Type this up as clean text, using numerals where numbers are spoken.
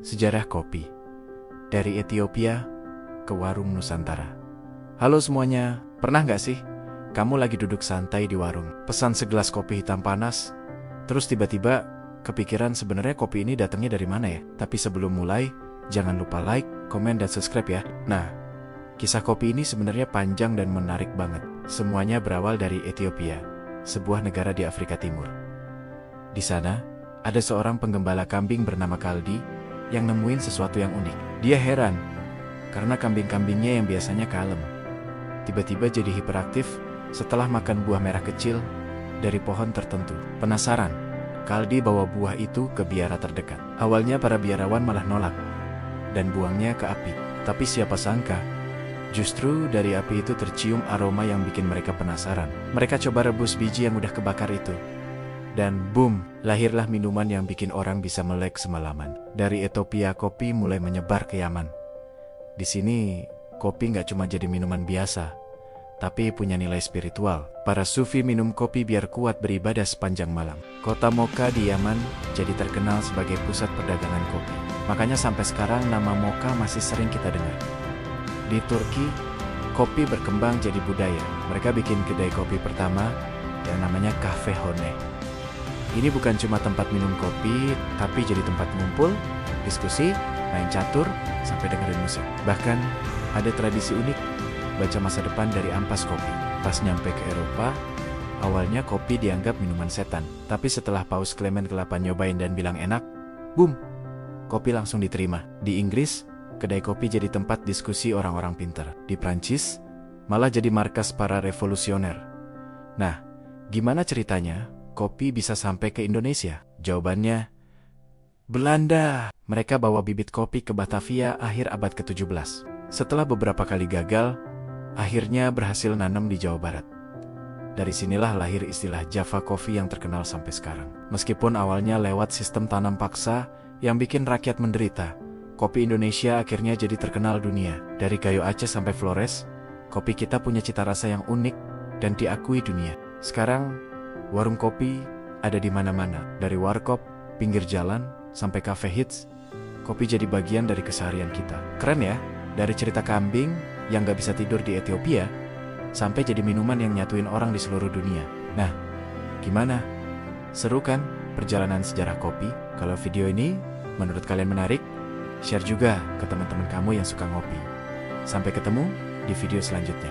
Sejarah kopi. Dari Ethiopia ke warung Nusantara. Halo semuanya, pernah nggak sih kamu lagi duduk santai di warung, pesan segelas kopi hitam panas, terus tiba-tiba kepikiran sebenarnya kopi ini datangnya dari mana ya? Tapi sebelum mulai, jangan lupa like, komen, dan subscribe ya. Nah, kisah kopi ini sebenarnya panjang dan menarik banget. Semuanya berawal dari Ethiopia, sebuah negara di Afrika Timur. Di sana, ada seorang penggembala kambing bernama Kaldi yang nemuin sesuatu yang unik. Dia heran, karena kambing-kambingnya yang biasanya kalem, tiba-tiba jadi hiperaktif setelah makan buah merah kecil dari pohon tertentu. Penasaran, Kaldi bawa buah itu ke biara terdekat. Awalnya para biarawan malah nolak dan buangnya ke api. Tapi siapa sangka, justru dari api itu tercium aroma yang bikin mereka penasaran. Mereka coba rebus biji yang udah kebakar itu. Dan boom, lahirlah minuman yang bikin orang bisa melek semalaman. Dari Ethiopia, kopi mulai menyebar ke Yaman. Di sini, kopi nggak cuma jadi minuman biasa, tapi punya nilai spiritual. Para sufi minum kopi biar kuat beribadah sepanjang malam. Kota Mocha di Yaman jadi terkenal sebagai pusat perdagangan kopi. Makanya sampai sekarang nama Mocha masih sering kita dengar. Di Turki, kopi berkembang jadi budaya. Mereka bikin kedai kopi pertama yang namanya Cafe Hone. Ini bukan cuma tempat minum kopi, tapi jadi tempat ngumpul, diskusi, main catur, sampai dengerin musik. Bahkan, ada tradisi unik, baca masa depan dari ampas kopi. Pas nyampe ke Eropa, awalnya kopi dianggap minuman setan. Tapi setelah Paus Clement ke-8 nyobain dan bilang enak, boom, kopi langsung diterima. Di Inggris, kedai kopi jadi tempat diskusi orang-orang pintar. Di Prancis, malah jadi markas para revolusioner. Nah, gimana ceritanya kopi bisa sampai ke Indonesia? Jawabannya, Belanda. Mereka bawa bibit kopi ke Batavia akhir abad ke-17. Setelah beberapa kali gagal, akhirnya berhasil nanam di Jawa Barat. Dari sinilah lahir istilah Java Coffee yang terkenal sampai sekarang. Meskipun awalnya lewat sistem tanam paksa yang bikin rakyat menderita, kopi Indonesia akhirnya jadi terkenal dunia. Dari kayu Aceh sampai Flores, kopi kita punya cita rasa yang unik dan diakui dunia. Sekarang, warung kopi ada di mana-mana. Dari warkop, pinggir jalan, sampai cafe hits, kopi jadi bagian dari keseharian kita. Keren ya? Dari cerita kambing yang gak bisa tidur di Ethiopia, sampai jadi minuman yang nyatuin orang di seluruh dunia. Nah, gimana? Seru kan perjalanan sejarah kopi? Kalau video ini menurut kalian menarik, share juga ke teman-teman kamu yang suka ngopi. Sampai ketemu di video selanjutnya.